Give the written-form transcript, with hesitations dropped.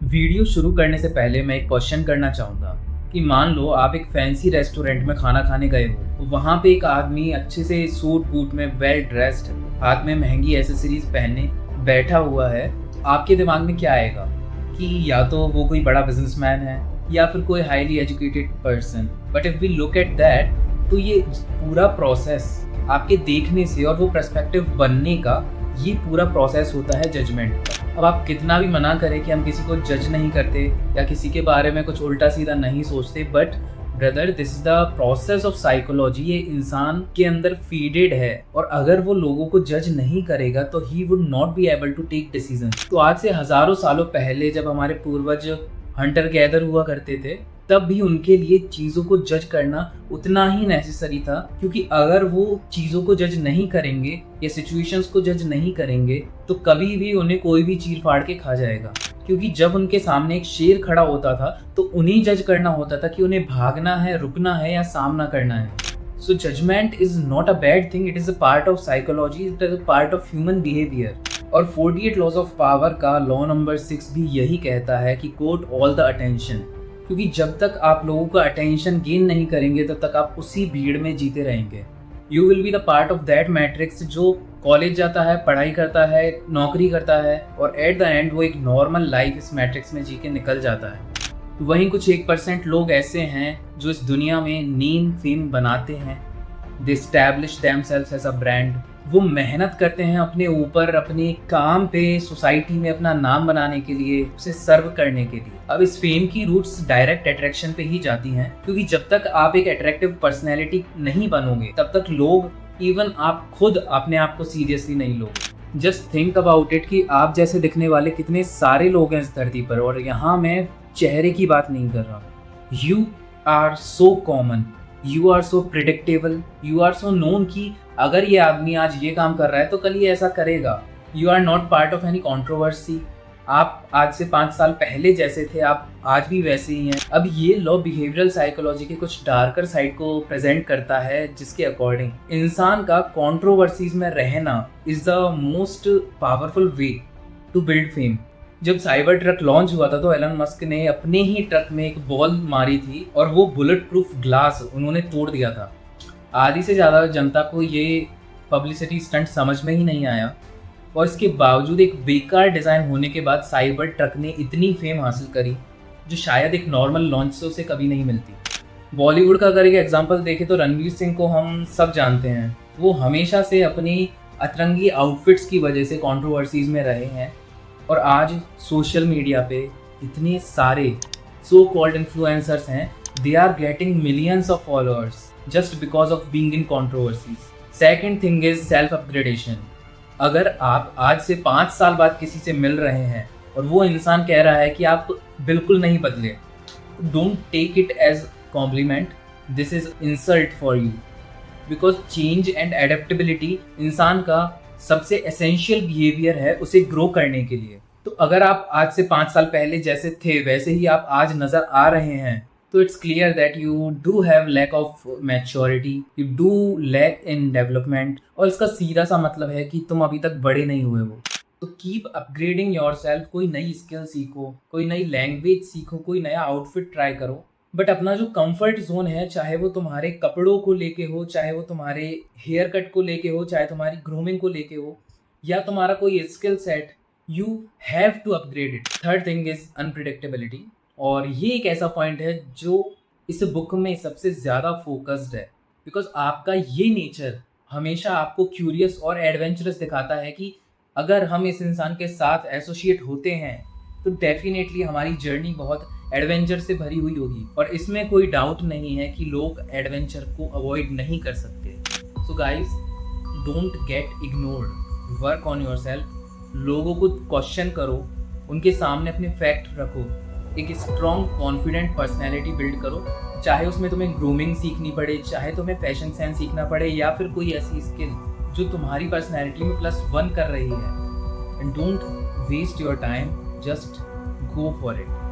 Video शुरू करने से पहले मैं एक क्वेश्चन करना चाहूँगा कि मान लो आप एक फैंसी रेस्टोरेंट में खाना खाने गए हो। वहाँ पे एक आदमी अच्छे से सूट बूट में वेल ड्रेस्ड, हाथ में महंगी एसेसरीज पहने बैठा हुआ है। आपके दिमाग में क्या आएगा कि या तो वो कोई बड़ा बिजनेसमैन है या फिर कोई highly educated person. But if we look at that, तो ये पूरा प्रोसेस आपके देखने से और वो पर्सपेक्टिव बनने का ये पूरा प्रोसेस होता है जजमेंट का। अब आप कितना भी मना करें कि हम किसी को जज नहीं करते या किसी के बारे में कुछ उल्टा सीधा नहीं सोचते, but brother, this is the process of psychology. ये इंसान के अंदर फीडेड है और अगर वो लोगों को जज नहीं करेगा तो he would not be able to take decision. तो आज से हजारों सालों पहले जब हमारे पूर्वज हंटर गैदर हुआ करते थे, तब भी उनके लिए चीज़ों को जज करना उतना ही नेसेसरी था, क्योंकि अगर वो चीज़ों को जज नहीं करेंगे या सिचुएशंस को जज नहीं करेंगे तो कभी भी उन्हें कोई भी चीर फाड़ के खा जाएगा। क्योंकि जब उनके सामने एक शेर खड़ा होता था तो उन्हें जज करना होता था कि उन्हें भागना है, रुकना है या सामना करना है। So judgment is not a bad thing, it is a part of psychology, it is a part of human behaviour. और 48 लॉज ऑफ पावर का लॉ नंबर 6 भी यही कहता है कि कोट ऑल द अटेंशन। क्योंकि जब तक आप लोगों का अटेंशन गेन नहीं करेंगे तब तक आप उसी भीड़ में जीते रहेंगे। You will be the part of that matrix जो कॉलेज जाता है, पढ़ाई करता है, नौकरी करता है और एट द एंड वो एक नॉर्मल लाइफ इस मैट्रिक्स में जी के निकल जाता है। वहीं कुछ 1% लोग ऐसे हैं जो इस दुनिया में नेम फेम बनाते हैं। They establish themselves as a brand. वो मेहनत करते हैं अपने ऊपर, अपने काम पे, सोसाइटी में अपना नाम बनाने के लिए, उसे सर्व करने के लिए। अब इस फेम की रूट्स डायरेक्ट अट्रैक्शन पे ही जाती हैं, क्योंकि जब तक आप एक अट्रैक्टिव पर्सनैलिटी नहीं बनोगे तब तक लोग, इवन आप खुद, अपने आप को सीरियसली नहीं लोगे। जस्ट थिंक अबाउट इट कि आप जैसे दिखने वाले कितने सारे लोग हैं इस धरती पर, और यहाँ मैं चेहरे की बात नहीं कर रहा। You are so common, you are so predictable, you are so known कि अगर ये आदमी आज ये काम कर रहा है तो कल ये ऐसा करेगा। You are not part of any controversy. आप आज से 5 साल पहले जैसे थे आप आज भी वैसे ही हैं। अब ये लॉ बिहेवियरल साइकोलॉजी के कुछ डार्कर साइड को प्रेजेंट करता है, जिसके अकॉर्डिंग इंसान का कॉन्ट्रोवर्सीज में रहना is the most powerful way to build fame. जब साइबर ट्रक लॉन्च हुआ था तो एलन मस्क ने अपने ही ट्रक में एक बॉल मारी थी और वो बुलेट प्रूफ ग्लास उन्होंने तोड़ दिया था। आधी से ज़्यादा जनता को ये पब्लिसिटी स्टंट समझ में ही नहीं आया, और इसके बावजूद एक बेकार डिज़ाइन होने के बाद साइबर ट्रक ने इतनी फेम हासिल करी जो शायद एक नॉर्मल लॉन्च से उसे कभी नहीं मिलती। बॉलीवुड का अगर एक एग्जांपल देखें तो रणवीर सिंह को हम सब जानते हैं। वो हमेशा से अपनी अतरंगी आउटफिट्स की वजह से कंट्रोवर्सीज में रहे हैं, और आज सोशल मीडिया पे इतने सारे सो कॉल्ड इन्फ्लुएंसर्स हैं, they are getting millions of followers just because of being in controversies. Second thing is self upgradation. अगर आप आज से 5 साल बाद किसी से मिल रहे हैं और वो इंसान कह रहा है कि आप बिल्कुल नहीं बदले, don't take it as compliment. This is insult for you. Because change and adaptability इंसान का सबसे essential behavior है उसे ग्रो करने के लिए। तो अगर आप आज से 5 साल पहले जैसे थे वैसे ही आप आज नज़र आ रहे हैं, तो it's clear that you do have lack of maturity, you do lack in development, और इसका सीधा सा मतलब है कि तुम अभी तक बड़े नहीं हुए हो। तो कीप अपग्रेडिंग योरसेल्फ। कोई नई स्किल सीखो, कोई नई लैंग्वेज सीखो, कोई नया आउटफिट ट्राई करो, बट अपना जो कंफर्ट जोन है, चाहे वो तुम्हारे कपड़ों को लेके हो, चाहे वो तुम्हारे हेयर कट को लेके हो, चाहे तुम्हारी ग्रूमिंग को लेके हो, या तुम्हारा कोई skill set, you have to upgrade it. Third thing is unpredictability, और ये एक ऐसा पॉइंट है जो इस बुक में सबसे ज़्यादा फोकस्ड है, बिकॉज आपका ये नेचर हमेशा आपको क्यूरियस और एडवेंचरस दिखाता है कि अगर हम इस इंसान के साथ एसोसिएट होते हैं तो डेफिनेटली हमारी जर्नी बहुत एडवेंचर से भरी हुई होगी। और इसमें कोई डाउट नहीं है कि लोग एडवेंचर को अवॉइड नहीं कर सकते। So guys, don't get ignored, work on yourself. लोगों को क्वेश्चन करो, उनके सामने अपने फैक्ट रखो, एक स्ट्रॉन्ग कॉन्फिडेंट पर्सनैलिटी बिल्ड करो, चाहे उसमें तुम्हें ग्रूमिंग सीखनी पड़े, चाहे तुम्हें फैशन सेंस सीखना पड़े, या फिर कोई ऐसी स्किल जो तुम्हारी पर्सनैलिटी में +1 कर रही है। And don't waste your time, just go for it.